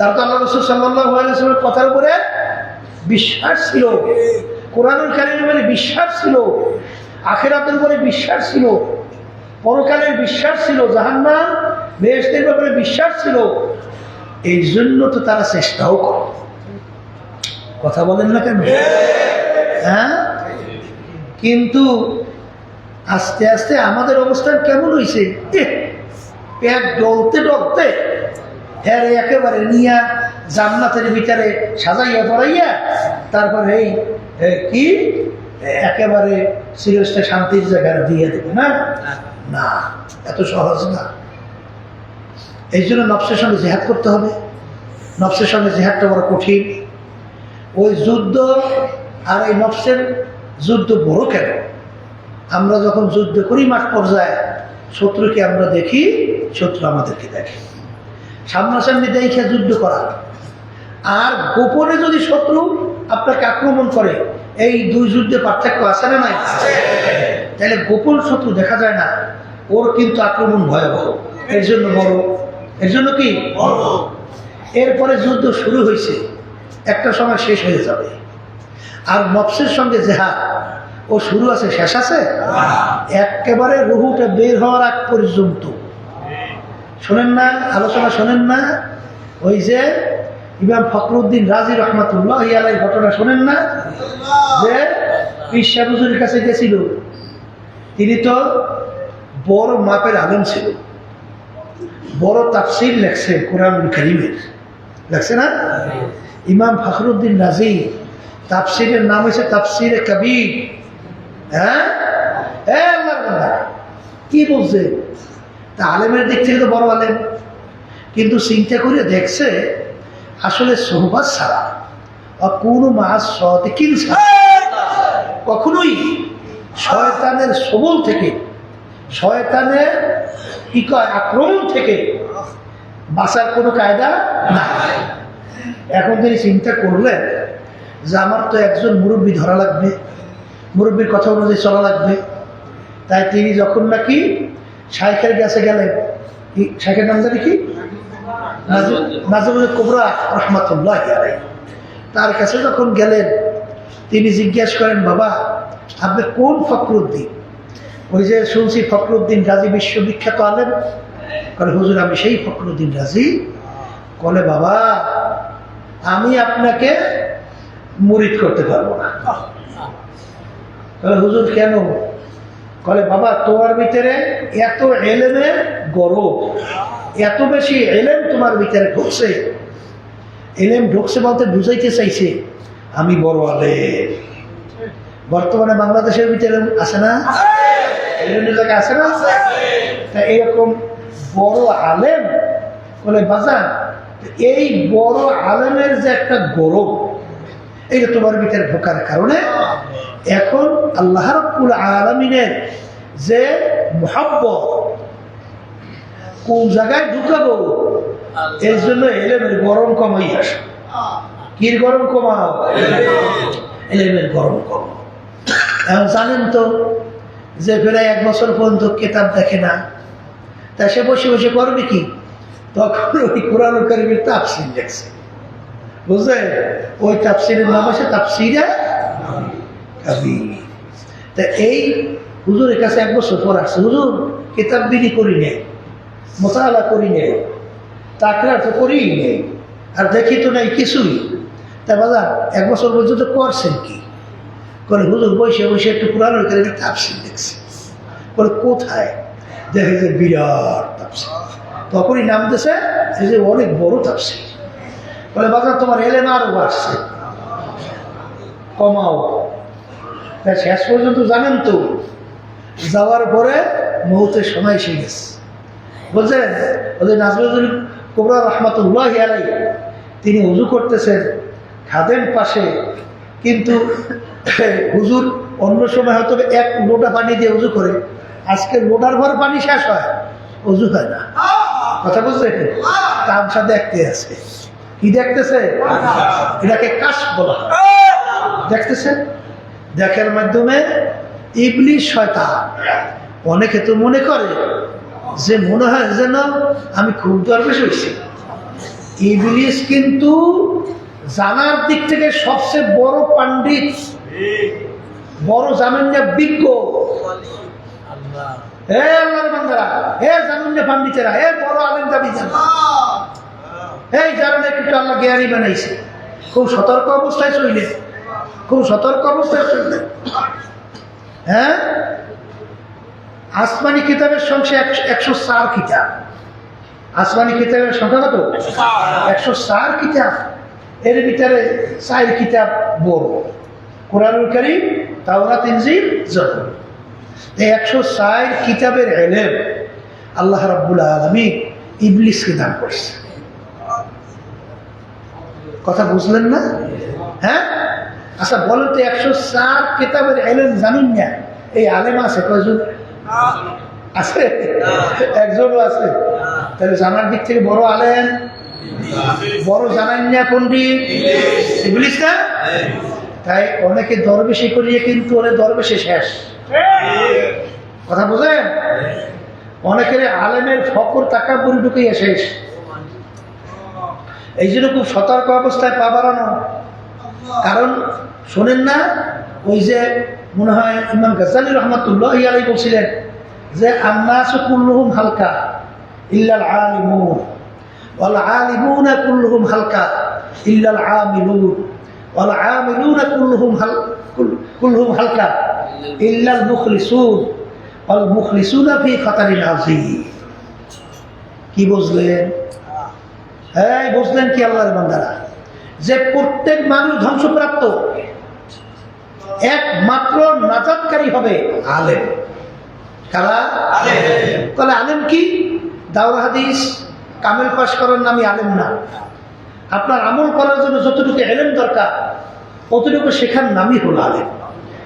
তার তো আল্লাহ রাসূল সাল্লাল্লাহু আলাইহি ওয়াসাল্লামের কথার উপরে বিশ্বাস ছিল, কোরআনুল কারীমের উপরে বিশ্বাস ছিল, আখিরাতের উপরে বিশ্বাস ছিল, পরকালের বিশ্বাস ছিল, জাহান্নাম বেহেশতের ব্যাপারে বিশ্বাস ছিল। এই জন্য তো তারা চেষ্টাও করে। কথা বলেন না কেন? হ্যাঁ, কিন্তু আস্তে আস্তে আমাদের অবস্থান কেমন হয়েছে, পেট ডলতে ডলতে হ্যাঁ একেবারে নিয়া জান্নাতের ভিতরে সাজাইয়া পড়াইয়া তারপরে এই কি একেবারে সিরিয়াসটা শান্তির জায়গায় দিয়ে দেবে না, না এত সহজ না। এই জন্য নফসের সঙ্গে জিহাদ করতে হবে। নফসের সঙ্গে জিহাদটা বড় কঠিন। ওই যুদ্ধ আর এই নফসের যুদ্ধ বড় কেন? আমরা যখন যুদ্ধ করি মাঠ পর্যায়ে শত্রুকে আমরা দেখি, শত্রু আমাদেরকে দেখে। সামনাসামনি দেখে যুদ্ধ করা আর গোপনে যদি শত্রু আপনাকে আক্রমণ করে, এই দুই যুদ্ধে পার্থক্য আছে না নাই? তাহলে গোপন শত্রু দেখা যায় না, ওর কিন্তু আক্রমণ ভয়াবহ। এর জন্য বড়, এর জন্য কি বড়। এরপরে যুদ্ধ শুরু হয়েছে, একটা সময় শেষ হয়ে যাবে। আর নফসের সঙ্গে জেহাদ ও শুরু আছে শেষ আছে, একেবারে রুহুটা বের হওয়ার আগ পর্যন্ত। শোনেন না আলোচনা, শোনেন না ওই যে ইমাম ফখরুদ্দিন রাজি রহমাতুল্লাহ আলাইহি ঘটনা শোনেন না, যে পীর সাহেব হুজুরের কাছে গেছিল। তিনি তো বড় মাপের আলেম ছিল, বড় তাফসীর লেখছে কোরআনুল কারীমের, লেখছে না ইমাম ফখরুদ্দিন রাজি। তাফসীরের নাম হয়েছে তাফসীরে কবির। হ্যাঁ, আল্লাহর বান্দা কি বলছে? তা আলেমের দিক থেকে তো বড় আলেম, কিন্তু চিন্তা করে দেখছে আসলে সোহবাত ছাড়া কোনো মাস সদিকিন ছাড়া কখনোই শয়তানের সবল থেকে, শয়তানের কি কয় আক্রমণ থেকে বাঁচার কোনো কায়দা নাই। এখন তিনি চিন্তা করলেন যে আমার তো একজন মুরব্বী ধরা লাগবে, মুরব্বীর কথা অনুযায়ী চলা লাগবে। তাই তিনি যখন নাকি শাইখের কাছে গেলেন, শাইখের নাম জানি কি, নাজিমুল কুবরা রহমাতুল্লাহ আলাইহি, তার কাছে যখন গেলেন তিনি জিজ্ঞাসা করেন, বাবা আপনি কোন ফখরুদ্দিন? ওই যে শুনছি ফখরুদ্দিন রাজি বিশ্ববিখ্যাত আলেম। বলে হুজুর আমি সেই ফখরুদ্দিন রাজি। বলে বাবা আমি আপনাকে মুরিদ করতে পারবো না। বলে হুজুর কেন? বলে বাবা তোমার ভিতরে এত এলেমের গরব, এত বেশি এলেম তোমার ভিতরে ঢুকছে। এলেম ঢুকছে বলতে বুঝাইতে চাইছে আমি বড় আলেম। বর্তমানে বাংলাদেশের ভিতরে আছে না, বিভিন্ন জায়গায় আছে না, তা এরকম বড় আলেম। বলে বাজান এই বড় আলেমের যে একটা গৌরব, এইটা তোমার ভিতরে ঢোকার কারণে এখন আল্লাহ রাব্বুল আলামিনের যে মুহাব্বত কোন জায়গায় ঢুকাবো, এর জন্য এলেমের গরম কমাই আসে। কির গরম কমাও? এলেমের গরম কমাও। এখন জানেন তো যে প্রায় 1 বছর পর্যন্ত কিতাব দেখে না, তা সে বসে বসে করবে কি? তখন ওই কোরআনুল কারীমের তাফসীর লেখছে, বুঝলেন? ওই তাফসীরের নাম আছে তাফসীরে কবির। তা এই হুজুরের কাছে 1 বছর পর আসছে, হুজুর কিতাব বিলি করি নেই, মোতালা করি নেই, তাকরা তো করিই নেই, আর দেখি তো নেই কিছুই। তা বাবা 1 বছর পর্যন্ত করছেন কি? বলে হুজুর বসে বসে একটু কোরআনুল কারীমের তাফসীর দেখছে। বলে কোথায়? দেখে যে বিরাট তাফসীর। তখনই নাম দিয়েছে এই যে অনেক বড় তাফসীর। বলে বাজার তোমার এলেম আরো বাড়ছে, কমাও। তাই শেষ পর্যন্ত জানেন তো যাওয়ার পরে মৌতের সময় এসে গেছে। বলছেন ওদের নাজিমুল কুবরা রহমাতুল্লাহ আলাইহি তিনি উযু করতেছেন, খাদেন পাশে, কিন্তু হুজুর অন্য সময় হয়তো 1 লোটা পানি দিয়ে উযু করে, আজকে লোটার ভর পানি শেষ হয়, উযু হয় না। কথা বুঝলেন? তামসা দেখতে আছে। কি দেখতেছে? এটাকে কাশফ বলা হয়। দেখতেছে, দেখার মাধ্যমে ইবলিস শয়তান অনেকে তো মনে করে যে মনে হয় যেন আমি খুব দরবেশ হয়েছি, ইবলিস কিন্তু জানার দিক থেকে সবচেয়ে বড় পণ্ডিত, বড় জানেন না বিজ্ঞ। হে আল্লাহর বান্দারা, হে জানেন না পণ্ডিতেরা, হে বড় আলেম দাবি জানা, এই জানেন একটু আল্লাহ জ্ঞানী বানাইছে। খুব সতর্ক অবস্থায় চললে, খুব সতর্ক অবস্থায় চললে। হ্যাঁ, আসমানি কিতাবের সংখ্যা 104 কিতাব। আসমানি কিতাবের সংখ্যা কত? 104 কিতাব। এর ভিতরে 4 কিতাব বড়, কোরআনুল কারীম, তাওরাত, ইনজিল, জবুর। এই 104 কিতাবের ইলম আল্লাহ রাব্বুল আলামিন ইবলিসকে দান করছে। কথা বুঝলেন না? হ্যাঁ, আচ্ছা বলেন তো 104 কিতাবের ইলম জানেন না, এই আলেম আছে কয়জন? আছে? একজনও আছে। তাহলে জানার দিক থেকে বড় আলেম, বড় জানেন না পণ্ডিত ইবলিস না? তাই অনেকে দরবেশি করিয়ে কিন্তু ওরে দরবেশে শেষ। কথা বুঝেন? অনেকের আলেমের ফকর তাকাব্বুর ঢুকিয়ে শেষ। এই জন্য খুব সতর্ক অবস্থায় পা বাড়ানো। কারণ শোনেন না, ওই যে মনে হয় ইমাম গাজ্জালী রহমাতুল্লাহ আলাইহি বলছিলেন যে আন্নাসু কুল্লুহুম হালকা ইল্লাল আলিমুন ওয়াল আলিমুনা কুল্লুহুম হালকা ইল্লাল আমিলুন ওয়াল আমিলুনা কুল্লুহুম হালকা ইল্লাল মুখলিসুন ওয়াল মুখলিসুনা ফি খাতারিন আযীম। কি বুঝলেন? হ্যাঁ, বুঝলেন কি আল্লাহর বান্দারা? যে প্রত্যেক মানুষ ধ্বংসপ্রাপ্ত, একমাত্র নাজাতকারী হবে আলেম। কারা? তাহলে আলেম কি? দাওরা হাদিস কামেল পাশ করার নামই আলেম না। আপনার আমল করার জন্য যতটুকু ইলম দরকার ততটুকু শেখার নামই হলো আলেম।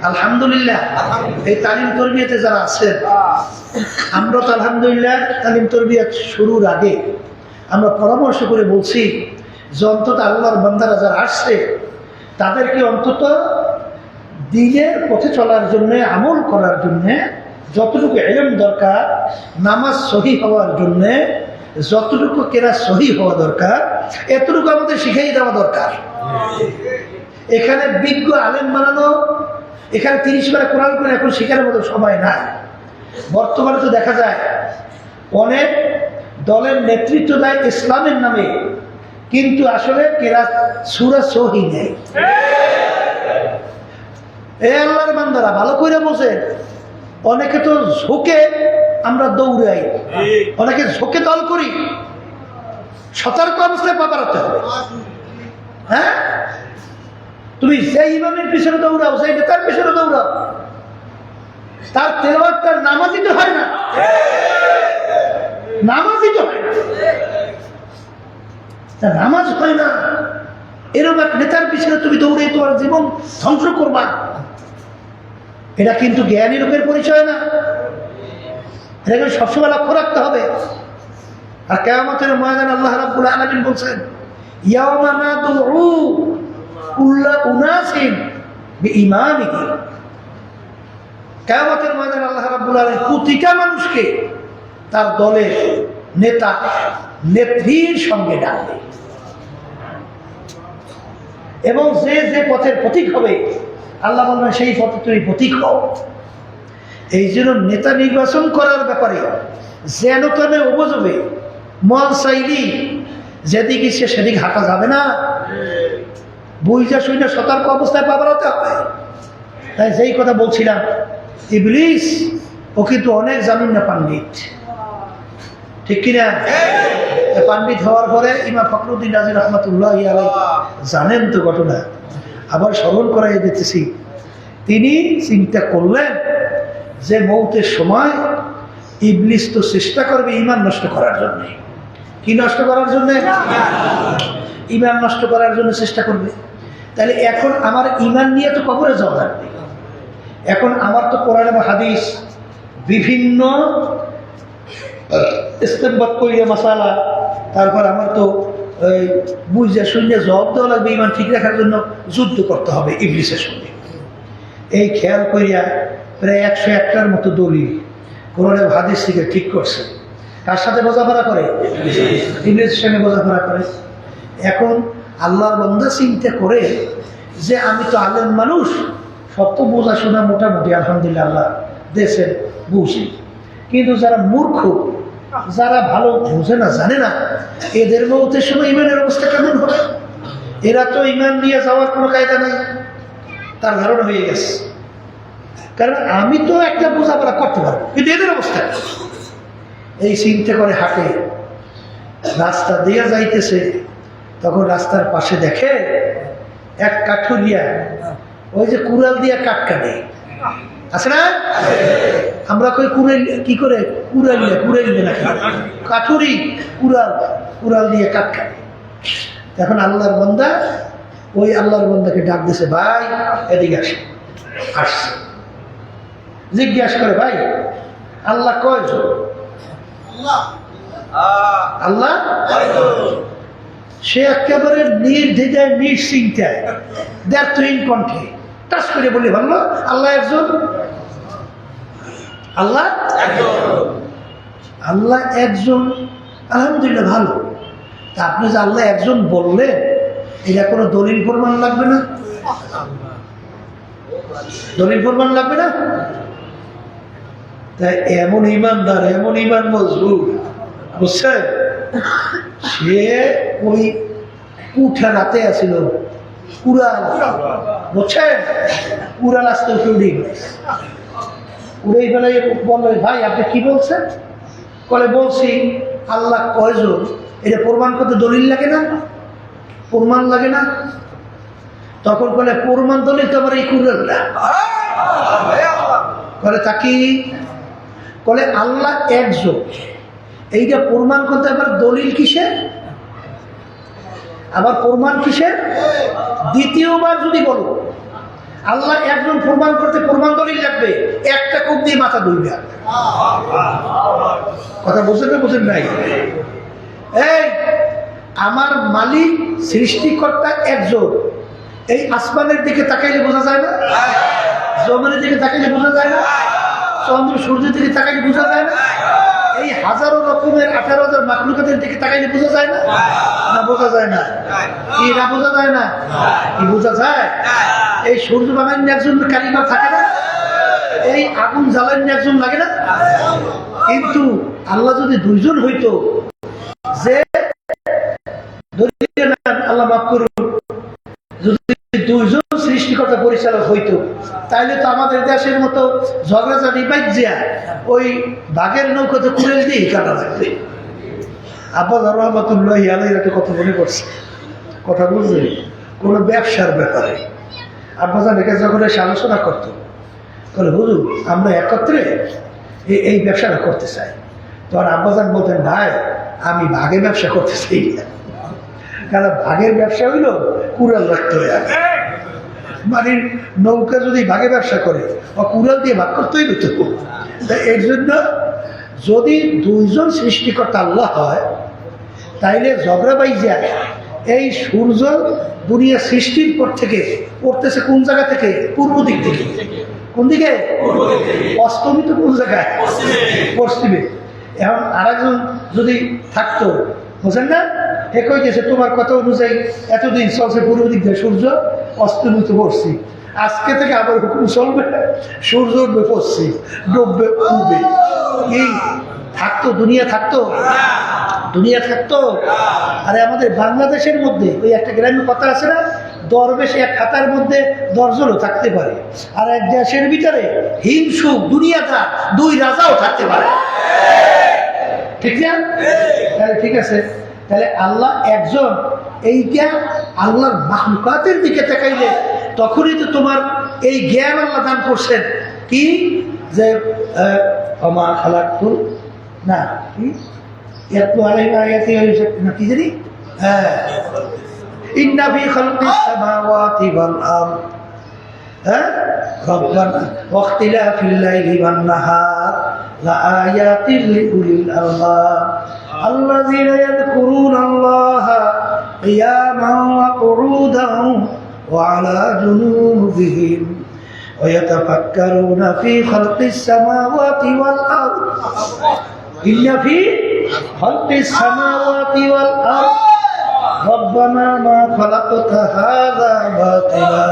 আলহামদুলিল্লাহ, এই তালিম তরবিয়াতে যারা আছেন, আমরা তো আলহামদুলিল্লাহ তালিম তরবিয়াত শুরুর আগে আমরা পরামর্শ করে বলছি যে অন্তত আল্লাহর বান্দারা যারা আসছে তাদেরকে অন্তত দ্বীনের পথে চলার জন্য, আমল করার জন্য যতটুকু ইলম দরকার, নামাজ সহি হওয়ার জন্য যতটুকু কেরাত সহি হওয়া দরকার, এতটুকু আমাদের শিখাই দেওয়া দরকার। এখানে বিজ্ঞ আলেম বানানো, এখানে 30 বার কোরআন করে এখন শেখার মতো সময় নাই। বর্তমানে তো দেখা যায় অনেক দলের নেতৃত্ব দেয় ইসলামের নামে, কিন্তু আসলে কেরাত সূরা সহি নেই। এ আল্লাহর বান্দারা ভালো করে বোঝেন, অনেকে তো ঝোঁকে আমরা দৌড়াই, অনেকে ঝোঁকে দল করি। সতর্ক অবস্থায় পা বাড়াতে হবে। হ্যাঁ, তুমি সেই ইমামের পিছনে দৌড়াও, সেই নেতার পিছনে দৌড়াও, তার তেলাওয়াত তার নামাজই তো হয় না, নামাজই তো হয় না, তার নামাজ হয় না। এরকম এক নেতার পিছনে তুমি দৌড়ে তোমার জীবন ধ্বংস করবা, এটা কিন্তু জ্ঞানী লোকের পরিচয় না। এটাকে সবসময় লক্ষ্য রাখতে হবে। আর কিয়ামতের ময়দানে আল্লাহ রাব্বুল আলামিন বলছেন, ইয়াওমা নাদউ কুল্লা উনাসিন বিঈমানিহিম। কিয়ামতের ময়দানে আল্লাহ রাব্বুল আলামিন প্রতিটা মানুষকে তার দলের নেতা নেত্রীর সঙ্গে ডাকবে, এবং যে যে পথের প্রতীক হবে আল্লাহ বলবেন সেই পথে তুমি প্রতীক হও। এই জন্য নেতা নির্বাচন করার ব্যাপারে যেন তবে উপযোগে মন চাইলি যেদিকে সে সেদিকে হাঁটা যাবে না। বুঝা শুনে সতর্ক অবস্থায় পা বাড়াতে হবে। তাই যেই কথা বলছিলাম, ইবলিস ও কিন্তু অনেক জানেন না পণ্ডিত, ঠিক কিনা? পণ্ডিত হওয়ার পরে ইমাম ফখরুদ্দিন রাজি রহমাতুল্লাহ আলাইহি জানেন তো ঘটনা, আবার স্মরণ করাই দিতেছি। তিনি চিন্তা করলেন যে মৌতের সময় ইবলিস তো চেষ্টা করবে ঈমান নষ্ট করার জন্য। কি নষ্ট করার জন্য? ঈমান নষ্ট করার জন্য চেষ্টা করবে। তাহলে এখন আমার ঈমান নিয়ে তো কবরে যাওয়া লাগবে। এখন আমার তো কোরআন এবং হাদিস বিভিন্ন ইস্তেমবাদ করিয়া মাসালা, তারপর আমার তো বুঝে শুনে জবাব দেওয়া লাগবে। ঈমান ঠিক রাখার জন্য যুদ্ধ করতে হবে ইবলিসের সঙ্গে। এই খেয়াল করিয়া প্রায় 101টার মতো দলিল কোরআন এবং হাদিস থেকে ঠিক করছে। তার সাথে বোঝাপড়া করে, ইবলিসের সঙ্গে বোঝাপড়া করে। এখন আল্লাহর বান্দা চিন্তা করে যে আমি তো আলেম মানুষ, সব তো বোঝাশোনা মোটামুটি আলহামদুলিল্লাহ আল্লাহ দেশের বুঝি, কিন্তু যারা মূর্খ, যারা ভালো বোঝে না, জানে না, এদের মধ্যে সময় ইমানের অবস্থা কেমন হবে? এরা তো ইমান নিয়ে যাওয়ার কোনো কায়দা নেই, তার ধারণা হয়ে গেছে। কারণ আমি তো একটা বোঝাপড়া করতে পারবো, কিন্তু এদের অবস্থা এই চিন্তা করে হাঁটে, রাস্তা দিয়ে যাইতেছে। তখন রাস্তার পাশে দেখে এক কাঠুরিয়া, ওই যে কুড়াল দিয়ে কাঠ কাটে, আছে না? আমরা কই কুড়াল, কি করে কুড়ালিয়া, কুড়াইলে না কাঠুরি, কুড়াল দিয়ে কাঠ কাটে। এখন আল্লাহর বান্দা ওই আল্লাহর বান্দাকে ডাক দিছে, ভাই এদিকে আসে। আসছে, জিজ্ঞাসা করে, ভাই আল্লাহ কয়জন? আল্লাহ। সে একেবারে নির্দ্বিধায় নিশ্চিন্তায় দ্ব্যর্থহীন কণ্ঠে টাচ করে বলে ভাবলো, আল্লাহ একজন। আল্লাহ আল্লাহ একজন, আলহামদুলিল্লাহ ভালো। তা আপনি যে আল্লাহ একজন বললেন, এটা কোনো দলিল প্রমাণ লাগবে না? দলিল প্রমাণ লাগবে না? তাই এমন ইমানদার, এমন ইমান মজবুত, বুঝছেন? সে ওই উঠা রাতে আসিল কুড়াল, বুঝছেন? কুড়াল আসতে উঠে উড়েই ফেলে বললো, ভাই আপনি কি বলছেন? বলে, বলছি আল্লাহ কয়জন, এটা প্রমাণ করতে দলিল লাগে না? প্রমাণ লাগে না? তখন বলে, প্রমাণ দলিল তো আমার এই কুড়ালটা। বলে তাকি, বলে আল্লাহ একজন, এইটা প্রমাণ করতে আবার দলিল কিসের? আবার প্রমাণ কিসের? দ্বিতীয়বার যদি বলো আল্লাহ একজন, প্রমাণ করতে প্রমাণ দলিল লাগবে, একটা কূপ দিয়ে মাথা ধুইবে। কথা বুঝেন না? বুঝেন নাই? এই আমার মালিক সৃষ্টিকর্তা একজন, এই আসমানের দিকে তাকাইলে বোঝা যায় না? জমিনের দিকে তাকাইলে বোঝা যায় না? চন্দ্র সূর্যের দিকে তাকাইলে বোঝা যায় না? এই হাজারো রকমের 18,000 মাখলুকাতের দিকে তাকাইলে বোঝা যায় না? না বোঝা যায় না? কি না বোঝা যায় না? কি বোঝা যায়? এই সূর্য বানাইনি একজন কারিগর থাকে না? এই আগুন জ্বালাইনি একজন লাগে না? কিন্তু আল্লাহ যদি দুইজন হইতো, যে আল্লাহ মাফ করুন, যদি দুইজন সৃষ্টিকর্তা পরিচালক হইতো, তাইলে তো আমাদের দেশের মতো ঝগড়াঝাটি বাজ্যা ওই বাঘের নৌকাতে কুড়েল দিয়ে কাটা লাগবে। আব্বাস রহমতুল্লাহ আলাইহির একটা কথা মনে করছে, কথা বুঝলে, কোনো ব্যবসার ব্যাপারে আব্বাজান একে যখন এসে আলোচনা করতো, বলে হুজুর আমরা একত্রে এই ব্যবসাটা করতে চাই। তখন আব্বাজান বলতেন, ভাই আমি ভাগে ব্যবসা করতে চাই না, কারণ ভাগের ব্যবসা হইল কুড়াল রাখতে হয় আগে। মানে নৌকা যদি ভাগে ব্যবসা করে, ও কুড়াল দিয়ে ভাগ করতেই হতো। তাই এর জন্য যদি দুইজন সৃষ্টিকর্তা আল্লাহ হয়, তাইলে ঝগড়া বাই যায়। এই সূর্য দুনিয়া সৃষ্টির পর থেকে পড়তেছে কোন জায়গা থেকে? পূর্ব দিক থেকে। কোন দিকে? অস্তমিত কোন জায়গায়? পশ্চিমে। এখন আরেকজন যদি থাকতো, বুঝেন না, এ কইতেছে তোমার কথা অনুযায়ী এতদিন চলছে পূর্ব দিক দিয়ে, সূর্য অস্তমিত পড়ছি, আজকে থেকে আবার হুকুম চলবে, সূর্য উঠবে পশ্চিম, ডুববে পূর্বে। কি থাকতো? দুনিয়া থাকতো? দুনিয়া থাকতো? আরে আমাদের বাংলাদেশের মধ্যে ওই একটা গ্রামীণ কথা আছে না, দরবেশে এক খাতার মধ্যে 10 জনও থাকতে পারে, আর এক দেশের ভিতরে হিংসুক দুনিয়াটা 2 রাজাও থাকতে পারে। ঠিক না? তাহলে ঠিক আছে, তাহলে আল্লাহ একজন, এইটা আল্লাহর মাখলুকাতের দিকে তাকাইলে তখনই তো তোমার এই জ্ঞান আল্লাহ দান করছেন। কি যে আমা খালাকুল না, কি ইয়াতলু আলাইহিম আয়াতি না, কি জানি, হ্যাঁ, ইন্না ফি খালকিস সামাওয়াতি ওয়াল আরদ, হ্যাঁ, রব্বানা ওয়াখতিলাফিল লাইলি ওয়ান নাহার লাআয়াতিন লিউলিল আলবাব আল্লাযীনা ইয়াযকুরুনাল্লাহা কিয়ামান ওয়া qu'udan ওয়া আলা জুনুবিহিম ওয়া ইয়াতাফাক্কারুনা ফি খালকিস সামাওয়াতি ওয়াল আরদ ইন্না ফি খালকিস সামাওয়াতি ওয়াল আরদ রব্বানা মা খালাকতা হাযা বাতিলা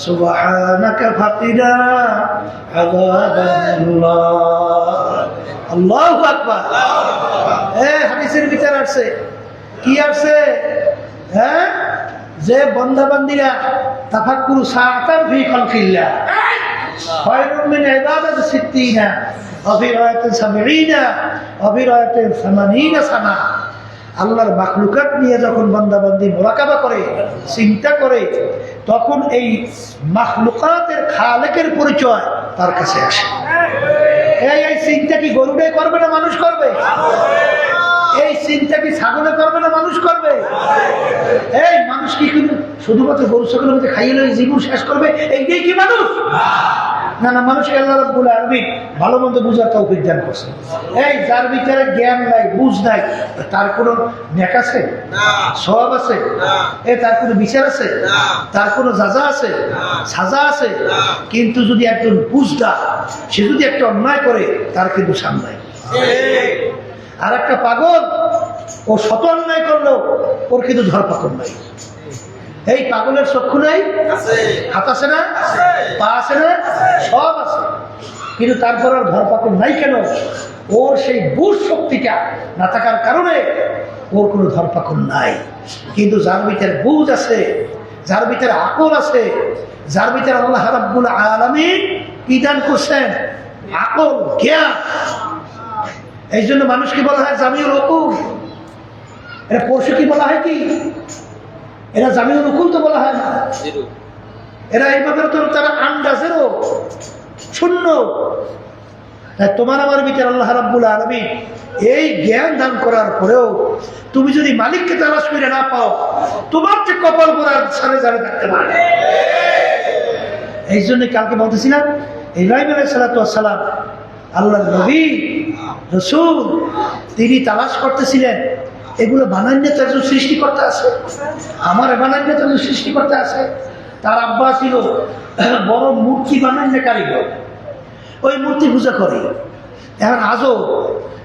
সুবহানাকা ফাকিনা আযাবান্নার। আল্লাহু আকবার। হাদিসের ভিতর আছে কি আছে? যে বান্দা বান্দীরা তাফাক্কুরু সাআতান ফি খালকিল্লাহ খায়রুম মিন ইবাদাতি সিত্তিনা ওয়া ফি রায়াতিন সাবঈনা ওয়া ফি রায়াতিন 80 সানা। আল্লাহর মাখলুকাত নিয়ে যখন বান্দা বান্দী মুরাকাবা করে, চিন্তা করে, তখন এই মাখলুকাতের খালেকের পরিচয় তার কাছে আসে। এই চিন্তা কি গরুটাই করবে না মানুষ করবে? এই চিন্তা কি ছাগলে করবে না মানুষ করবে? এই মানুষ কি শুধুমাত্র গরু ছাগলের মধ্যে খাইয়ে লই জীবন শেষ করবে? এইটাই কি মানুষ? না না, মানুষকে আল্লাহ রাব্বুল আলামিন ভালো মন্দ বুঝার তৌফিক দান করছে। এই যার ভিতরে জ্ঞান নাই, বুঝ নাই, তার কোনো নেক আছে? সওয়াব আছে? তার কোনো বিচার আছে? তার কোনো সাজা আছে? সাজা আছে? কিন্তু যদি একজন বুঝদার, সে যদি একটা অন্যায় করে, তার কিন্তু সামনে। আর একটা পাগল, ও শত অন্যায় করলো, ওর কিন্তু ধরপাকড় নাই। এই পাগলের চক্ষু নাই, হাত আছে না, পা আছে না, সব আছে, কিন্তু তারপর আর ধরপাকড় নাই কেন? ওর সেই বুঝ শক্তিটা না থাকার কারণে ওর কোনো ধরপাকড় নাই। কিন্তু যার ভিতরে বুঝ আছে, যার ভিতরে আকল আছে, যার ভিতরে আল্লাহ রাব্বুল আলামিন কি দান করছেন? আকল, জ্ঞান। এই জন্য মানুষকে বলা হয় জামিউল উকুল। এরা পশু কি বলা হয় কি? এরা জামিউল উকুল তো বলা হয় না। এরা এইভাবে তো তারা আন্দাজেরও শূন্য। তোমার আমার ভিতরে আল্লাহ রাব্বুল আলামিন এই জ্ঞান দান করার পরেও তুমি যদি মালিককে তালাশ করে না পাও, তোমার যে কপাল পড়ার সামনে জানে থাকতে পারে। এই জন্য কালকে বলতেছিলাম, ইব্রাহিম আলাইহিস সালাতু ওয়াস সালাম, আল্লাহর নবী রাসূল, তিনি তালাশ করতেছিলেন এগুলো বানাইলে তো একজন সৃষ্টিকর্তা আছে, আমার বানাইলে তো একজন সৃষ্টিকর্তা আছে। তার আব্বা ছিল বড় মূর্তি বানাইলে কারিগর, ওই মূর্তি পূজা করে। এখন আজও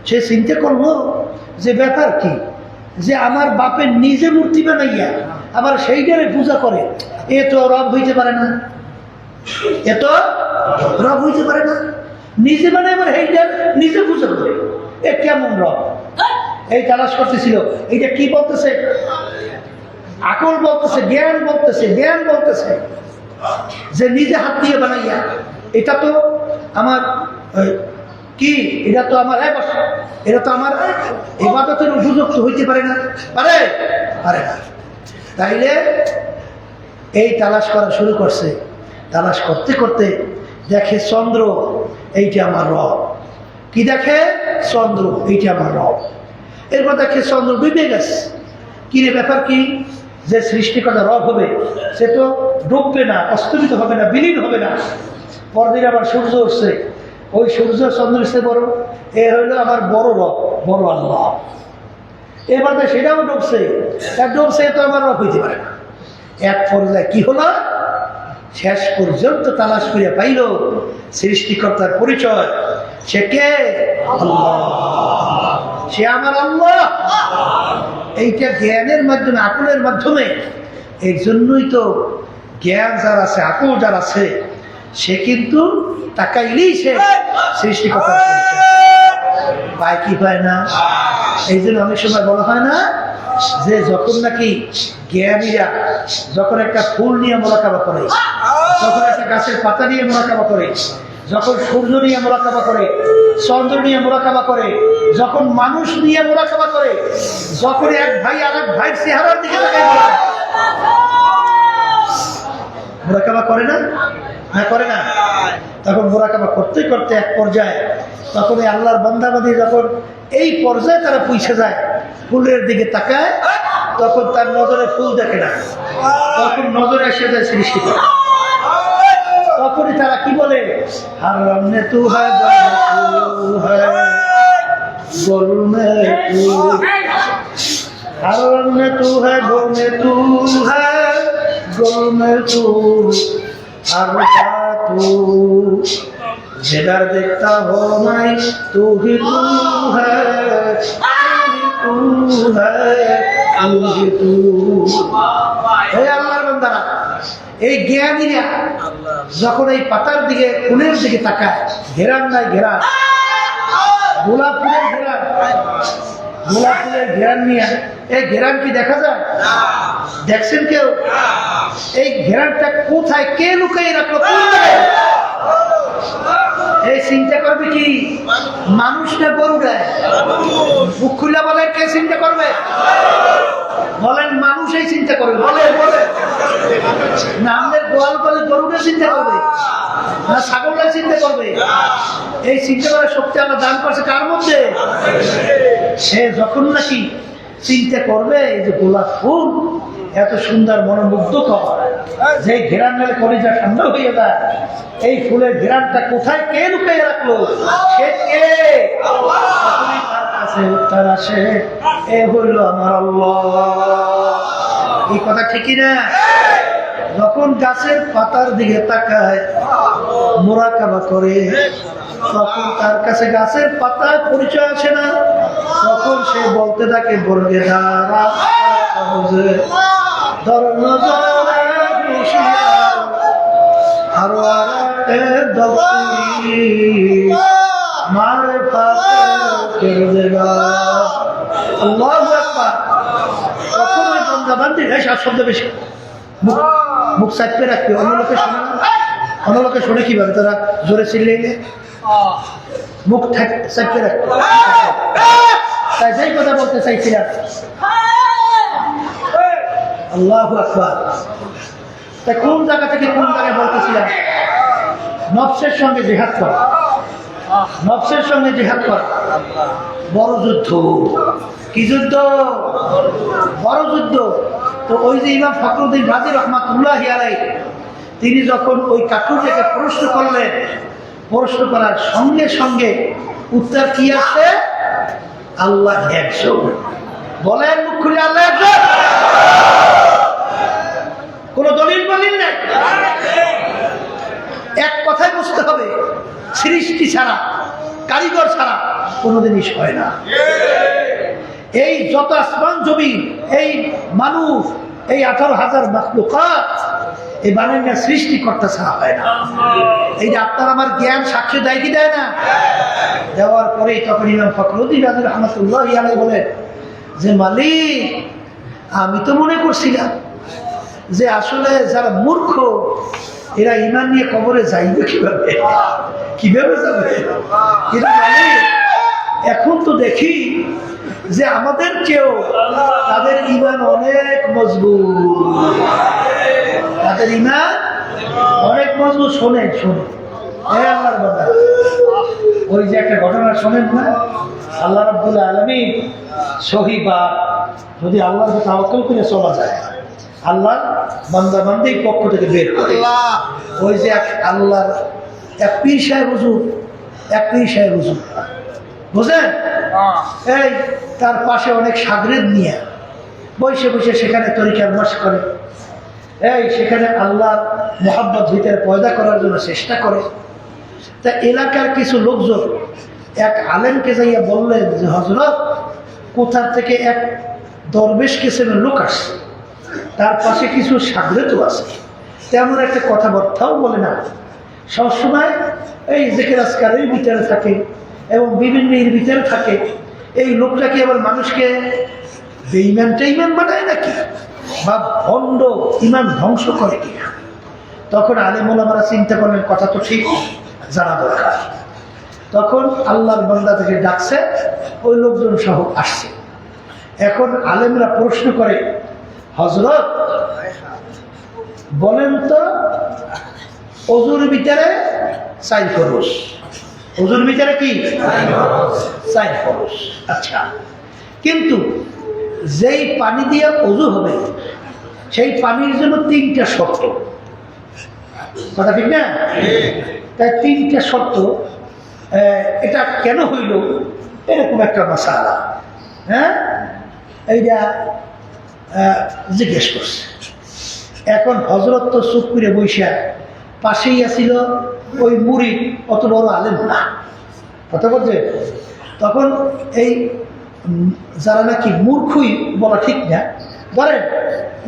সে চিন্তা করলো যে ব্যাপার কি, যে আমার বাপের নিজে মূর্তি বানাইয়া আবার সেইটারে পূজা করে, এ তো রব হইতে পারে না, এ তো রব হইতে পারে না। নিজে বানায় আবার সেইটা নিজে পূজা করে, এ কেমন রব? এই তালাশ করতেছিল। এইটা কি বলতেছে? আকল বলতেছে, জ্ঞান বলতেছে, জ্ঞান বলতেছে যে নিজে হাত দিয়ে বানাইয়া, এটা তো আমার কি, এটা তো আমার এটা তো আমার ইবাদতের উপযুক্ত হইতে পারে না, পারে পারে না। তাইলে এই তালাশ করা শুরু করছে। তালাশ করতে করতে দেখে চন্দ্র, এইটা আমার রব। কি দেখে? চন্দ্র, এইটা আমার রব। এরপর দেখে চন্দ্র ডুবে গেছে। কিরে ব্যাপার কি? যে সৃষ্টিকর্তা রব হবে, সে তো ডুববে না, অস্তমিত হবে না, বিলীন হবে না। পরদিন আবার সূর্য উঠছে, ওই সূর্য চন্দ্র সে বড়, এ হইল আমার বড় রব, বড় আল্লাহ। এবার তো সেটাও ডুবছে, ডুবছে, তো আমার রব হইতে পারে না। এক পর্যায়ে কি হলো? শেষ পর্যন্ত তালাশ করে পাইল সৃষ্টিকর্তার পরিচয়। সে কে? আল্লাহ। সে আমার আল্লাহ। এইটা জ্ঞানের মাধ্যমে, আকলের মাধ্যমে। এই জন্যই তো জ্ঞান যার আছে, আকল যার আছে, সে কিন্তু তাকাইলেই সে সৃষ্টিকর্তার পায় কি পায় না। এই জন্য অনেক সময় বলা হয় না যে যখন নাকি জ্ঞানীরা যখন একটা ফুল নিয়ে মোরাকাবা করে, যখন একটা গাছের পাতা নিয়ে মোরাকাবা করে, যখন সূর্য নিয়ে মোরাকাবা করে, চন্দ্র নিয়ে মোরাকাবা করে, যখন মানুষ নিয়ে মোরাকাবা করে, যখন এক ভাই আর এক ভাইয়ের চেহারার দিকে মোরাকাবা করে না, হ্যাঁ করে না, তখন মোরাকাবা করতে করতে এক পর্যায়ে তখন এই আল্লাহর বান্দাবাদী যখন এই পর্যায়ে তারা পৌঁছে যায়, ফুলের দিকে তাকায়, তখন তার নজরে ফুল দেখে না, তখন নজরে এসে যায় সৃষ্টিকর্তা। তখনই তারা কি বলে? আর রমনে তু হ্যায় গোল মে তু, আর রমনে তু হ্যায় গোল মে তু হ্যায় গোল মে তু, আর তু जिधर देखता हो मैं तू ही तू है, হে আল্লাহর বান্দারা, এই জ্ঞানীরা যখন এই পাতার দিকে ফুলের দিকে তাকায়, ঘেরান নাই ঘেরান, গোলাপ ফুলের ঘেরান, গোলাপ ফুলের ঘেরান নিয়ে, এই ঘেরান কি দেখা যায়? দেখছেন কেউ? এই ঘেরানটা কোথায় কে লুকিয়ে রাখলো? এই চিন্তা করবে কি মানুষ না গরু দেয়? মুখ খুলে বলেন, কে চিন্তা করবে? বলেন মানুষ এই চিন্তা করবে? বলে বলে না আমাদের গোয়াল বলে গরুটা চিন্তা করবে না ছাগলটা চিন্তা করবে? এই চিন্তা করার শক্তি আমরা দান করছে কার মধ্যে? সে যখন নাকি চিন্তা করবে এই যে গোলাপ ফুল এত সুন্দর মনোমুগ্ধকর, যে ঘেরান মেলে কলিজা ঠান্ডা হয়ে যায়, এই ফুলের ঘেরানটা কোথায় কে লুকিয়ে রাখলো? সে কে? তার কাছে উত্তর আসে, এ হইল আমার আল্লাহ। এই কথা ঠিকই না? যখন গাছের পাতার দিকে তাকায়, মোরাকাবা করে, তখন তার কাছে গাছের পাতা পরিচয় আসে না, তখন সে বলতে থাকে, বলবে দাঁড়া শব্দ বেশি, মুখ সাইডে রাখবে, অন্য লোকে শোনে না। অন্য লোকে শোনে কিভাবে? তারা জোরে চিল্লে মুখ সাইডে রাখবে। তাই যেই কথা বলতে চাইছিলাম, আল্লাহু আকবার, তাই কোন জায়গা থেকে কোন জায়গায় বলতেছিলাম? নফসের সঙ্গে জিহাদ করা, নফসের সঙ্গে জিহাদ করা বড় যুদ্ধ। কি যুদ্ধ? বড় যুদ্ধ। তো ওই যে ইমাম ফখরুদ্দিন রাজি রহমাতুল্লাহি আলাইহি, তিনি যখন ওই কাঠুরিয়াকে প্রশ্ন করলেন, প্রশ্ন করার সঙ্গে সঙ্গে উত্তর কি আসছে? আল্লাহ একজন। বলেন মুখ খুলে, আল্লাহ একজন। কোন দলিল বলিল নাই। এক কথায় বুঝতে হবে, সৃষ্টি ছাড়া, কারিগর ছাড়া কোনো জিনিস হয় না। এই যত আসমান জমিন, এই মানুষ, এই 18,000 মাখলুকাত, এই বানানোর সৃষ্টিকর্তা ছাড়া হয় না। এই যে আপনার আমার জ্ঞান সাক্ষ্য দেয় কি দেয় না? দেওয়ার পরেই তখন ইমাম ফখরুদ্দিন রাজি রহমাতুল্লাহি আলাইহি বলেন যে মালিক, আমি তো মনে করছিলাম যে আসলে যারা মূর্খ এরা ঈমান নিয়ে কবরে যাইবে কিভাবে, কিভাবে যাবে? কিন্তু মালিক, এখন তো দেখি যে আমাদের কেউ তাদের ঈমান অনেক মজবুত, তাদের ঈমান অনেক মজবুত। শোনেন শোনেন, আল্লাহর বান্দা, ওই যে একটা ঘটনা শোনেন না, আল্লাহ রাব্বুল আলামিন সহিবা যদি আল্লাহর তাওয়াক্কুল করে চলা যায়, আল্লাহ বান্দা বান্দির পক্ষ থেকে বের করে। ওই যে আল্লাহর এক পীর সাহেব হুজুর, এক পীর সাহেব হুজুর, বুঝলেন? এই তার পাশে অনেক সাগরেদ নিয়ে বসে বসে সেখানে তরিকার মাস করে, এই সেখানে আল্লাহর মোহাব্বত ভিতরে পয়দা করার জন্য চেষ্টা করে। তা এলাকার কিছু লোকজন এক আলেমকে যাইয়া বললেন যে হযরত, কোথা থেকে এক দরবেশ কিসেমের লোক আসছে, তার পাশে কিছু সাগরেদও আছে, তেমন একটা কথাবার্তাও বলে না, সবসময় এই জিকির আজকারের ভিতরে থাকে এবং বিভিন্ন এর ভিতরে থাকে। এই লোকটা কি আবার মানুষকে বেঈমান টেঈমান বানায় নাকি, বা ভণ্ড ইমান ধ্বংস করে কিনা? তখন আলেম ওলামারা চিন্তা করলেন কথা তো ঠিক, জানা দরকার। তখন আল্লাহর বান্দা থেকে ডাকছে, ওই লোকজন সহ আসছে। এখন আলেমরা প্রশ্ন করে, হযরত বলেন তো ওযুর ভিতরে 4 ফরজ, ওযুর ভিতরে কি 4 ফরজ? আচ্ছা, কিন্তু যেই পানি দিয়ে ওযু হবে সেই পানির জন্য 3টা শর্ত, কথা ঠিক না? তাই 3টা শর্ত। এটা কেন হইল এরকম একটা মাসালা, হ্যাঁ, এইটা জিজ্ঞেস করছে। এখন হযরত তো চুপ করে বৈশা, পাশেই আসিল ওই মুরিদ, অত বড় আলেম না, কথা বলছে। তখন এই যারা নাকি মূর্খই বলা ঠিক না, ধরেন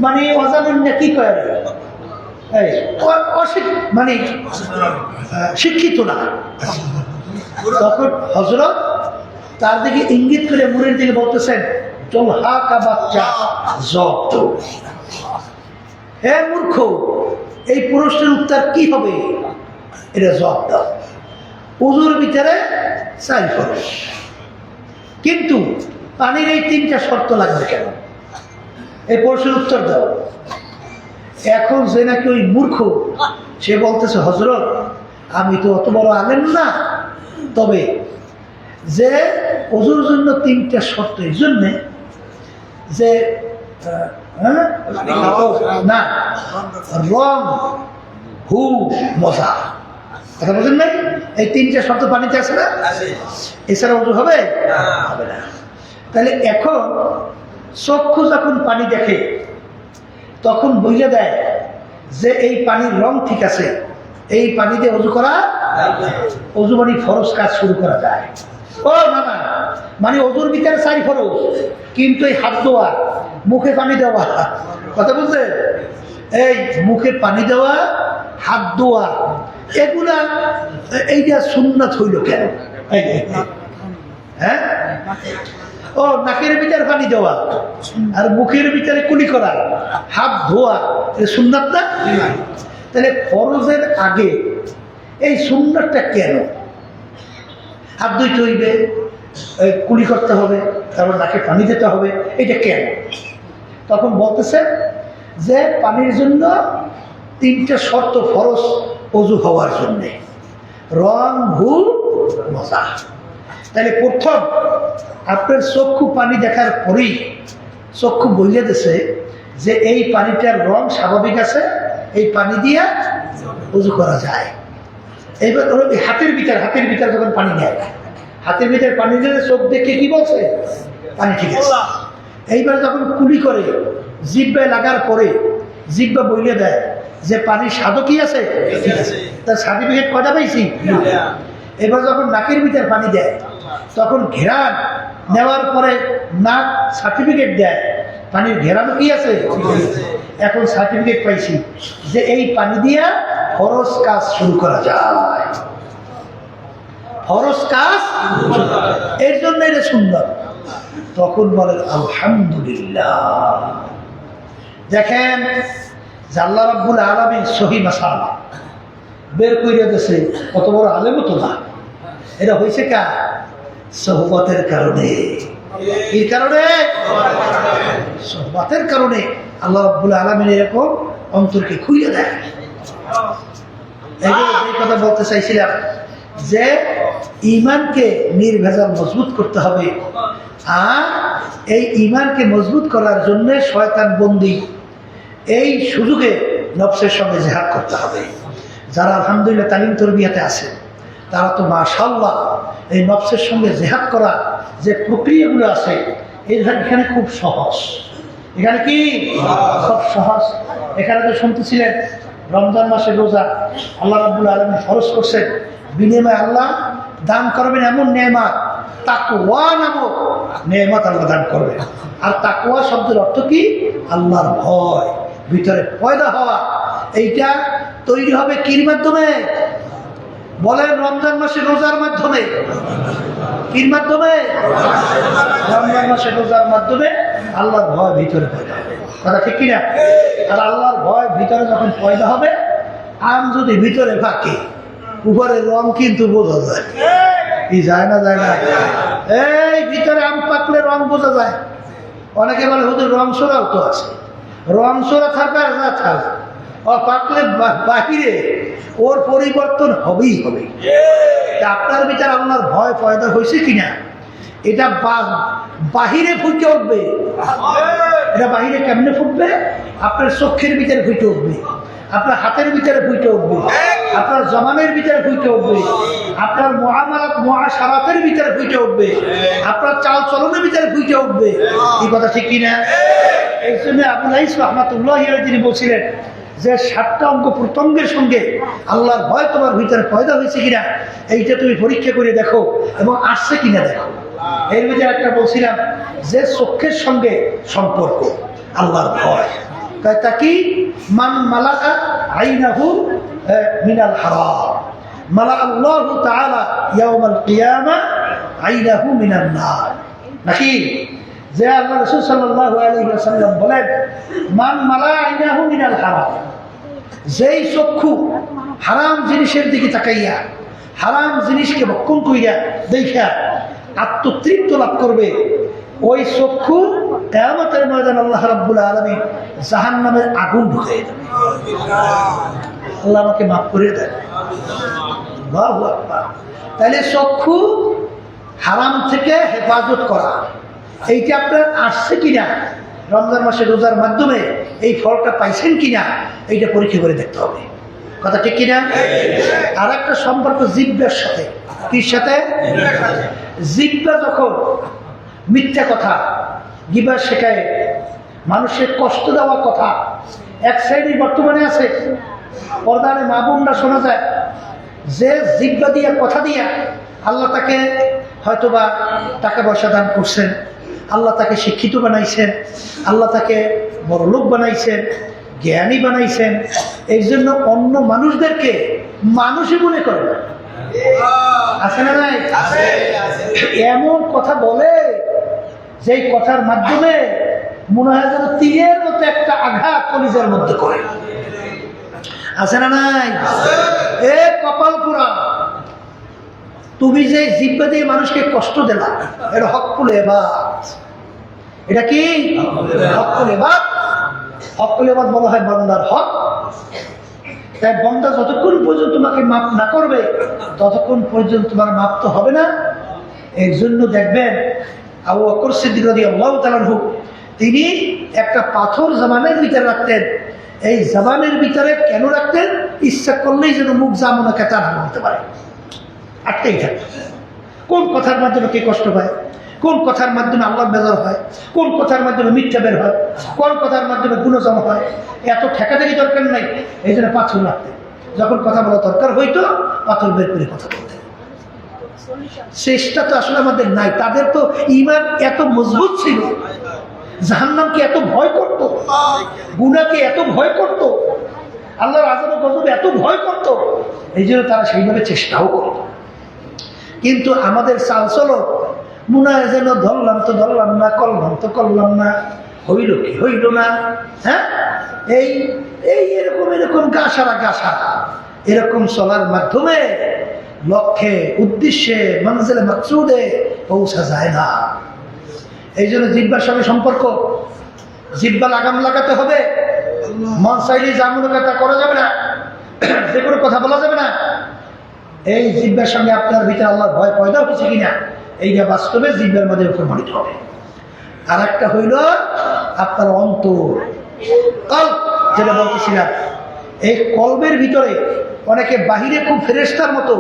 মানে অজানেন না কি কয় এই মানে শিক্ষিত না, তখন হযরত তার দিকে ইঙ্গিত করে মুড়ির দিকে বলতেছেন চল হাকা বাচ্চা জব্দ। হে মূর্খ, এই প্রশ্নের উত্তর কি হবে? এটা জবাব দাও। ওযুর ভিতরে 4 ফরজ, কিন্তু পানির এই 3টা শর্ত লাগবে কেন? এই প্রশ্নের উত্তর দাও। এখন যে নাকি ওই মূর্খ, সে বলতেছে হযরত আমি তো অত বড় আলেম না, তবে যে ওযুর জন্য 3টা শর্ত, এই জন্যে যে না রং হু মজা, কথা বলছেন নাই? এই 3টা শর্ত পানিতে আছে না, এছাড়া ওযু হবে হবে না। তাহলে এখন চক্ষু যখন পানি দেখে তখন বুঝে দেয় যে এই পানির রং ঠিক আছে, এই পানি দিয়ে ওযু করা, ওযু মানে ফরজ কাজ শুরু করা যায়। ও না না, মানে ওযুর ভিতরে 4 ফরজ, কিন্তু এই হাত ধোয়া, মুখে পানি দেওয়া, কথা বলছে, এই মুখে পানি দেওয়া, হাত ধোয়া, এগুলা এইটা সুন্নাত হইল কেন? হ্যাঁ, ও নাকের ভিতরে পানি দেওয়া আর মুখের ভিতরে কুলি করা, হাত ধোয়া, সুন্নাত না? তাহলে ফরজের আগে এই সুন্নাতটা কেন? হাত ধুইতে হইবে, কুলি করতে হবে, তারপর নাকে পানি দিতে হবে, এটা কেন? তখন বলতেছে যে পানির জন্য 3টা শর্ত ফরজ ওযু হওয়ার জন্যে, রং ভু মজা। তাহলে প্রথম আপনার চক্ষু পানি দেখার পরেই চক্ষু বইলে দিছে যে এই পানিটার রং স্বাভাবিক আছে, এই পানি দিয়ে ওযু করা যায়। এইবার হাতের ভিতর যখন পানি নেয়, হাতের ভিতরে পানি দিলে চোখ দেখে কি বলছে পানি ঠিক আছে। এইবার যখন কুলি করে জিহ্বায় লাগার পরে জিহ্বা বইলে দেয় যে পানির স্বাদও কি আছে, তার সার্টিফিকেট কয়টা পাইছি। এবার যখন নাকের ভিতরে পানি দেয় তখন ঘেরান নেওয়ার পরে নাক সার্টিফিকেট দেয় পানির ঘেরানো কি আছে। এখন সার্টিফিকেট পাইছি যে এই পানি দিয়া ফরজ কাজ শুরু করা যায়, ফরজ কাজ, এর জন্য এটা সুন্দর। তখন বলেন আলহামদুলিল্লাহ। দেখেন যে আল্লাহ রাব্বুল আলামিন সহি মাসালা বের কইরা দিয়েছে, কত বড় আলেমও তো না, এটা হয়েছে কার? সোহবতের কারণে। এর কারণে, সোহবতের কারণে আল্লাহ রাব্বুল আলামিন এরকম অন্তরকে খুলে দেয়। এই কথা বলতে চাইছিলাম যে ঈমানকে নির্ভেজাল মজবুত করতে হবে, আর এই ঈমানকে মজবুত করার জন্য শয়তান বন্দী, এই সুযোগে নফসের সঙ্গে জিহাদ করতে হবে। যারা আলহামদুলিল্লাহ তালিম তরবিয়াতে আছে তারা তো মাশাআল্লাহ এই নফসের সঙ্গে জিহাদ করা যে প্রক্রিয়াগুলো আছে এখানে খুব সহজ। এখানে কি খুব সহজ। এখানে তো শুনতেছিলেন রমজান মাসে রোজা আল্লাহ রাব্বুল আলামিন ফরজ করছেন, বিনিময়ে আল্লাহ দান করবেন এমন নেয়ামত, তাকওয়া নামক নেয়ামত আল্লাহ দান করবেন। আর তাকওয়া শব্দের অর্থ কি? আল্লাহর ভয় ভিতরে পয়দা হওয়া। এইটা তৈরি হবে কির মাধ্যমে? বলেন রমজান মাসে রোজার মাধ্যমে। কির মাধ্যমে? রমজান মাসে রোজার মাধ্যমে আল্লাহর ভয় ভিতরে পয়দা হবে, কথা ঠিক কিনা? আর আল্লাহর ভয় ভিতরে যখন পয়দা হবে, আম যদি ভিতরে ফাঁকে উপরে রং কিন্তু বোঝা যায় কি যায় না? যায় না? এই ভিতরে আম পাকলে রং বোঝা যায়। অনেকে বলে হুজুর রং সোরাও তো আছে, রং সোরা থাকবে আর না থাক, ও পাকলে বাহিরে ওর পরিবর্তন হবেই হবে। আপনার ভিতরে আল্লাহর ভয় পয়দা হয়েছে কিনা এটা বাহিরে ফুটে উঠবে। এটা বাহিরে কেমনে ফুটবে? আপনার চোখের ভিতরে ফুটে উঠবে, আপনার হাতের ভিতরে ফুটে উঠবে, আপনার জমানের ভিতরে ফুটে উঠবে, আপনার মুআশারাতের ভিতরে ফুটে উঠবে, আপনার চাল চলনের ভিতরে ফুটে উঠবে। এই কথা ঠিক কিনা? এই জন্য আবুল হাইস রাহমাতুল্লাহ তিনি বলছিলেন যে 7টা অঙ্গ প্রত্যঙ্গের সঙ্গে আল্লাহর ভয় তোমার ভিতরে পয়দা হয়েছে কিনা এইটা তুমি পরীক্ষা করে দেখো এবং আসছে কিনা দেখো। এর ভিতরে একটা বলছিলাম যে চক্ষের সঙ্গে সম্পর্ক আল্লাহর ভয়। তাই তা কি মান মালাকা আইনাহু মিনাল হারাম মালা আল্লাহু তাআলা ইয়াউমাল কিয়ামা আইনাহু মিনান নার। নাকি যে আল্লাহ রাসূল সাল্লাল্লাহু আলাইহি ওয়াসাল্লাম বলেন মান মালা আইনাহু মিনাল হারাম, যেই চক্ষু হারাম জিনিসের দিকে তাকাইয়া হারাম জিনিসকে ভক্ষণ কইরা দেখা আত্মতৃপ্ত লাভ করবে, ওই চক্ষু কিয়ামতের ময়দানে আল্লাহ রাব্বুল আলামিন জাহান্নামের আগুন ঢুকিয়ে দেবে। আল্লাহ আমাকে মাফ করে দেন। আল্লাহু আকবার। তাহলে চক্ষু হারাম থেকে হেফাজত করা, এইটা আপনার আসছে কিনা, রমজান মাসে রোজার মাধ্যমে এই ফলটা পাইছেন কিনা, এইটা পরীক্ষা করে দেখতে হবে। কথা ঠিক কিনা? আর একটা সম্পর্ক জিহ্বার সাথে। কি সাথে? জিহ্বা যখন মিথ্যা কথা, গিবত শেখায়, মানুষের কষ্ট দেওয়া কথা, এক সাইডে বর্তমানে আছে পর্দারে মা বোনরা শোনা যায় যে জিহ্বা দিয়া কথা দিয়া আল্লাহ তাকে হয়তোবা টাকা পয়সা দান করছেন, আল্লাহ তাকে শিক্ষিত বানাইছেন, আল্লাহ তাকে বড় লোক বানাইছেন, জ্ঞানী বানাইছেন, এই জন্য অন্য মানুষদেরকে মানুষই মনে করে। আছে না নাই? এমন কথা বলে যেই কথার মাধ্যমে মনে হয় যেন তীরের মতো একটা আঘাত কলিজার মধ্যে করে। আছে না নাই? এ কপাল পুরা, তুমি যে জিহ্বা দিয়ে মানুষকে কষ্ট দিলা, এটা হকফুল ইবাদ। এটা কি হকফুল ইবাদ? হকফুল ইবাদ বলা হয় বান্দার হক। তাই বান্দা যতক্ষণ পর্যন্ত তোমাকে মাফ না করবে ততক্ষণ পর্যন্ত তোমার মাফ তো হবে না। এই জন্য দেখবেন আবু বকর সিদ্দিক রাদিয়াল্লাহু তাআলা আনহু তিনি একটা পাথর জবানের ভিতরে রাখতেন। এই জবানের ভিতরে কেন রাখতেন? ইচ্ছা করলেই যেন মুখ জামনা কেটে বলতে পারে, আটকেই থাকে। কোন কথার মাধ্যমে কে কষ্ট পায়, কোন কথার মাধ্যমে আল্লাহ বেজার হয়, কোন কথার মাধ্যমে মিথ্যা বের হয়, কোন কথার মাধ্যমে গুণ জমা হয়, এত ঠেকাঠেকি দরকার নাই। এই জন্য পাথর রাখতে, যখন কথা বলা দরকার হইতো পাথর বের করে কথা বলতে। চেষ্টা তো আসলে আমাদের নাই। তাদের তো ঈমান এত মজবুত ছিল, জাহান্নামকে এত ভয় করত, গুনাহকে এত ভয় করত, আল্লাহর আযাব ও গজব এত ভয় করত, এই জন্য তারা সেইভাবে চেষ্টাও করত। কিন্তু আমাদের চাল চলো মনে হয় যেন ধরলাম তো ধরলাম না, করলাম তো করলাম না, হইল কি হইল না। হ্যাঁ, এই এই এরকম এরকম গাছারা গাছারা এরকম চলার মাধ্যমে লক্ষ্যে উদ্দেশ্যে মঞ্জিলে মাকসুদে পৌঁছা যায় না। এই জন্য জিহ্বার সঙ্গে সম্পর্ক, জিহ্বা লাগাম লাগাতে হবে। মন চাইলে জামুন কথা করা যাবে না, যে কোনো কথা বলা যাবে না। এই জিহ্বার সঙ্গে আপনার ভিতরে আল্লাহর ভয় পয়দা হচ্ছে কিনা এইটা বাস্তবে জিহ্বার মধ্যে প্রমাণিত হবে। আর একটা হইল আপনার অন্তর, কল্ব, যেটা বলতেছিলাম। এই কল্বের ভিতরে অনেকে বাহিরে খুব ফেরেশতার মতো,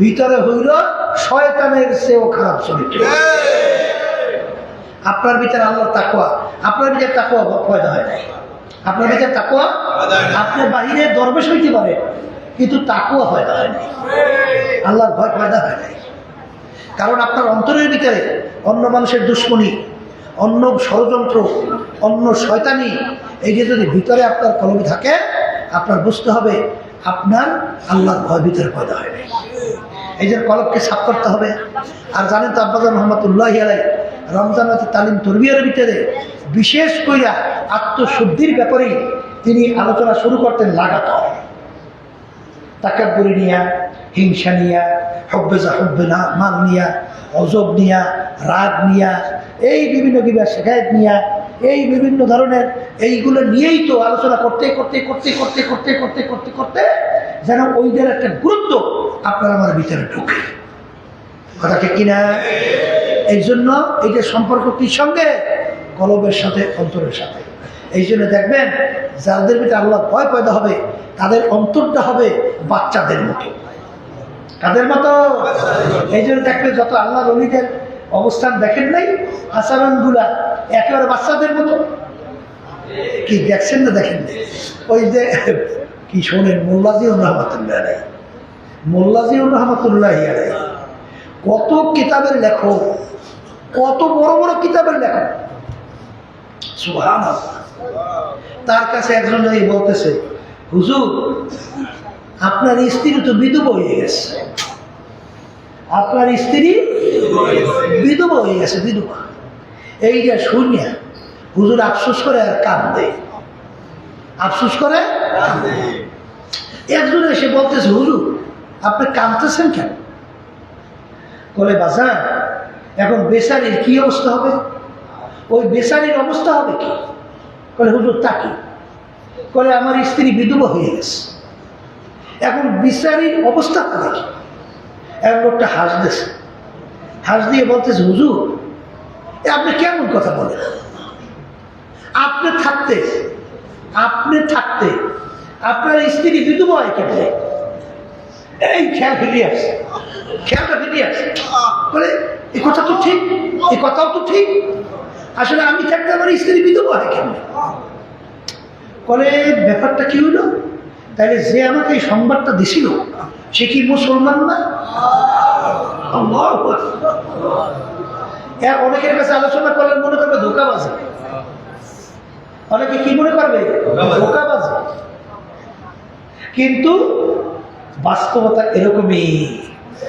ভিতরে হইল শয়তানের চেয়েও খারাপ চরিত্র। আপনার ভিতরে আল্লাহর তাকওয়া, আপনার ভিতরে তাকওয়া পয়দা হয় নাই। আপনার ভিতরে তাকওয়া, আপনি বাহিরে দরবেশ হইতে পারে কিন্তু তাকওয়া পয়দা হয় নাই, আল্লাহর ভয় পয়দা হয় নাই। কারণ আপনার অন্তরের ভিতরে অন্য মানুষের দুশ্মনী, অন্য ষড়যন্ত্র, অন্য শয়তানি, এই যে যদি ভিতরে আপনার কলমে থাকে, আপনার বুঝতে হবে আপনার আল্লাহর ভয় ভিতরে পয়দা হয় নাই। এই যে কলবকে সাফ করতে হবে। আর জানেন তো আব্বাজান রহমতুল্লাহি আলাইহি রমজান তালিম তরবিয়ার ভিতরে বিশেষ কইরা আত্মশুদ্ধির ব্যাপারে তিনি আলোচনা শুরু করতেন লাগাতার। তাকাব্বুরি নিয়া, হিংসা নিয়া, হুব্বে জাহুব্বে না মাল নিয়া, অজব নিয়া, রাগ নিয়া, এই বিভিন্ন বিবাহ শেখায়ত নিয়া, এই বিভিন্ন ধরনের এইগুলো নিয়েই তো আলোচনা করতে করতে করতে করতে করতে করতে করতে করতে যেন ওইদের একটা গুরুত্ব আপনার আমার ভিতরে ঢুকে। কথা ঠিক কিনা? এই জন্য এইটা সম্পর্ক কি সঙ্গে? কলবের সাথে, অন্তরের সাথে। এই জন্য দেখবেন যাদের ভিতরে আল্লাহ ভয় পয়দা হবে তাদের অন্তরটা হবে বাচ্চাদের মতো। কাদের মতো? এই জন্য দেখবেন যত আল্লাহর ওলিদের অবস্থান দেখেন নাই, আচরণগুলা একেবারে বাচ্চাদের মতো। কি দেখছেন না দেখেন? ওই যে কি শোনেন, মোল্লাজিউর রহমতুল্লাহ আলাইহি, মোল্লাজিউর রহমতুল্লাহ আলাইহি কত কিতাবের লেখক, কত বড় বড় কিতাবের লেখা। সুবহানাল্লাহ। তার কাছে একজন বলতেছে, হুজুর আপনার স্ত্রী তো বিধবা হয়ে গেছে, আপনার স্ত্রী বিধবা হয়ে গেছে, বিধবা। এইটা শুনিয়া হুজুর আফসোস করে আর কাঁদে, আফসোস করে। একজন এসে বলতেছে, হুজুর আপনি কাঁদতেছেন কেন? বলে বাজান এখন বেচারির কি অবস্থা হবে? ওই বেচারির অবস্থা হবে কি? বলে হুজুর তা কি? বলে আমার স্ত্রী বিধবা হয়ে গেছে, এখন বেচারির অবস্থা হবে কি? এক লোকটা হাসতেছে, হাস দিয়ে বলতেছে, হুজুর আপনি কেমন কথা বলেন? আপনি থাকতে আপনার স্ত্রী বিধবা হয় কেন? এই খেয়াল ফিরিয়ে আসে, খেয়ালটা ফিরিয়ে আসে। বলে এই কথা তো ঠিক, এই কথাও তো ঠিক, আসলে আমি থাকতে আমার স্ত্রী বিধবা হয় কেন? বলে ব্যাপারটা কি হইল? তাহলে যে আমাকে এই সংবাদটা দিছিল সে কি মুসলমান না? অনেকের কাছে আলোচনা করলে মনে করবে ধোঁকাবাজি, অনেকে কি মনে করবে? ধোঁকাবাজি। কিন্তু বাস্তবতা এরকমই,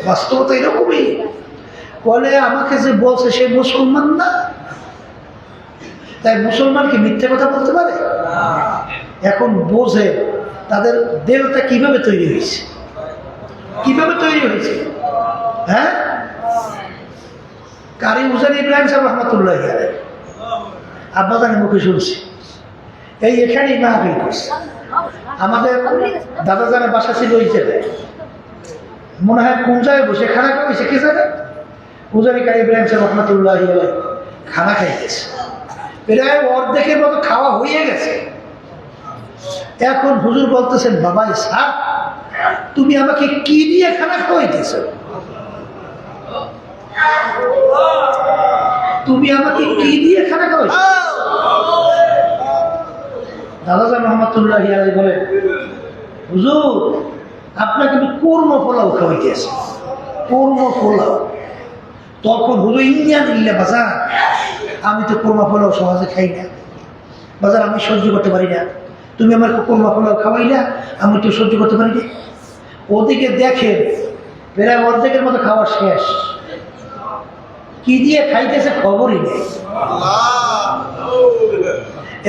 বাস্তবতা এরকমই। বলে আমাকে যে বলছে সে মুসলমান না, তাই মুসলমান কি মিথ্যে কথা বলতে পারে? এখন বোঝে তাদের দেহটা কিভাবে তৈরি হয়েছে, কিভাবে তৈরি হয়েছে। হ্যাঁ, কারি হুসেন ইব্রাহিম সাহেব রহমতুল্লাহ আব্বাজানের মুখে শুনছি, এই এখানেই মাহফিল করছে। আমাদের দাদা জানের বাসা ছিল ওই জায়গায়, মনে হয় কোন জায়গায় বসে খানা খাওয়াইছে, কে জানে, হুজারি কারি ইব্রাহিম সাহেব রহমতুল্লাহ খানা খাইতেছে, প্রায় অর্ধেকের মতো খাওয়া হয়ে গেছে। এখন হুজুর বলতেছেন, বাবা সাহেব তুমি আমাকে কি দিয়ে খানা খাওয়াইতেছ? তুমি আমাকে কি দিয়ে খানা খাওয়াইছ? দাদাজান রহমতুল্লাহ বলে, হুজুর আপনাকে আমি কোরমা পোলাও খাওয়াইতেছি, কোরমা পোলাও। তখন হুজুর ইন্ডিয়ান দিলে, বাজার আমি তো কোরমা পোলাও সহজে খাই না, বাজার আমি সহ্য করতে পারি না, তুমি আমার কোরমা পোলাও খাওয়াইলা, আমি তো সহ্য করতে পারি না। ওদিকে দেখেন প্রায় অর্ধেকের মতো খাওয়া শেষ, কি দিয়ে খাইতেছে খবরই নেই।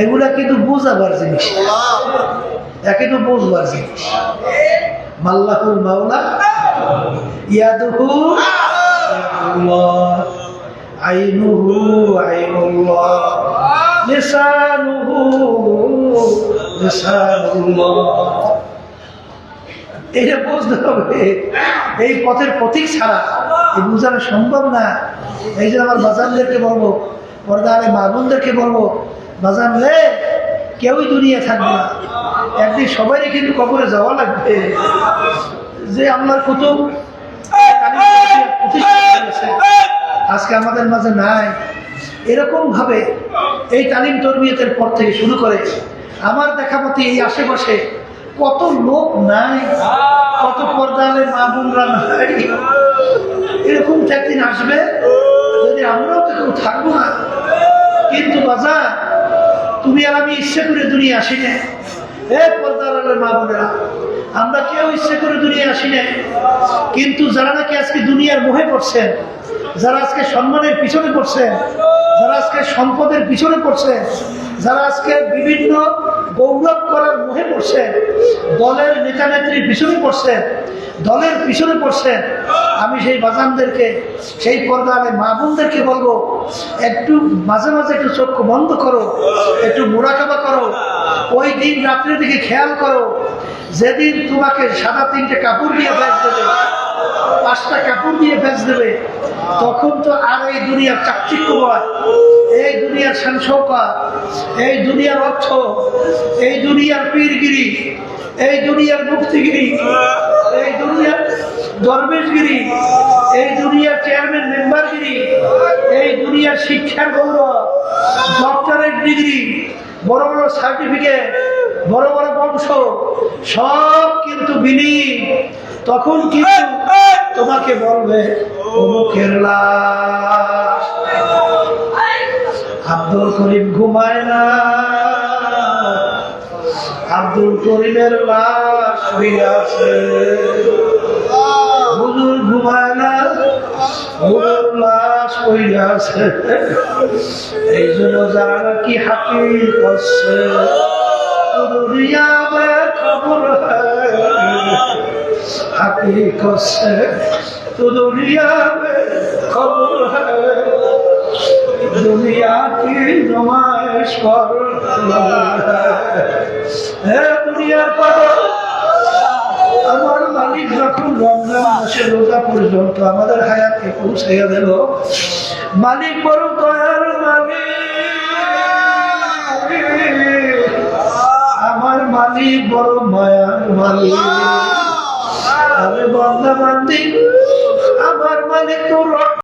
এগুলা কিন্তু বুঝাবার জিনিস, একে তো বুঝবার জিনিস। মাল্লাহুল মাওলা ইয়াদুহু আল্লাহ, আইনুহু আইনুল্লাহ, লিসানুহু লিসানুল্লাহ। এটা বুঝতে হবে, এই পথের প্রতীক ছাড়া এই বোঝানো সম্ভব না। এই যে আমার বাজানদেরকে বলবো, পর্দারে মা বোনদেরকে বলবো, বাজান রে কেউই দুনিয়া থাকবে না, একদিন সবাই কিন্তু কবরে যাওয়া লাগবে। যে আল্লাহর কুতুব আজকে আমাদের মাঝে নাই, এরকম ভাবে এই তালিম তরবিয়তের পর থেকে শুরু করে আমার দেখা মতে এই আশেপাশে কত লোক নাই, কত পর্দারে মা বোনরা নাই। এরকম একদিন আসবে যদি আমরাও তো কেউ থাকবো না। কিন্তু বাজার তুমি আর আমি ইচ্ছে করে দুনিয়া আসি না, পর্দার মা বোনেরা, আমরা কেউ ইচ্ছে করে দুনিয়া আসি না। কিন্তু যারা নাকি আজকে দুনিয়ার মোহে পড়ছেন, যারা আজকে সম্মানের পিছনে পড়ছেন, যারা আজকে সম্পদের পিছনে পড়ছে, যারা আজকে বিভিন্ন গৌরব করার মোহে পড়ছে, দলের নেতা নেত্রীর পিছনে পড়ছে, দলের পিছনে পড়ছে, আমি সেই বাজানদেরকে, সেই পর্দার মা বোনদেরকে বলবো, একটু মাঝে মাঝে একটু চক্ষু বন্ধ করো, একটু মুরাকাবা করো। ওই দিন রাত্রে দিকে খেয়াল করো, যেদিন তোমাকে সাদা 3টে কাপড় দিয়ে ভেজ দেবে, 5টা কাপড় দিয়ে ভেজ দেবে, তখন তো আর এই দুনিয়ার চাকচিক্য নয়, এই দুনিয়ার শানশৌকা, এই দুনিয়ার অর্থ, এই দুনিয়ার পীরগিরি, এই দুনিয়ার মুক্তিগিরি, এই দুনিয়ার দরবেশগিরি, এই দুনিয়ার চেয়ারম্যান মেম্বারগিরি, এই দুনিয়ার শিক্ষার গৌরব, ডক্টরেট ডিগ্রি, বড় বড় সার্টিফিকেট, বড় বড় বংশ, সব কিন্তু বিলীন। তখন কিন্তু তোমাকে বলবে অমুকের লাশ, আব্দুল করিম ঘুমায় না, আব্দুল করিমের লাশ হয়ে আছে। হুজুর ঘুমায় না, হুজুর লাশ হয়ে আছে। এই জন্য যারা নাকি হাকি করছে দুনিয়া মে খবর হাকি করছে তো দুনিয়া মে খবর দুনিয়া কি নুমাইশ কর দুনিয়ার পাগল। আমার মালিক যখন রমজান মাসে রোজা পর্যন্ত আমাদের হায়াতকে পৌঁছাইয়া দিল, মালিক বড় দয়ার মালিক, আমার মালিক বড় মায়ার মালিক। আমি বান্দা বান্দি, আমার মালিক তো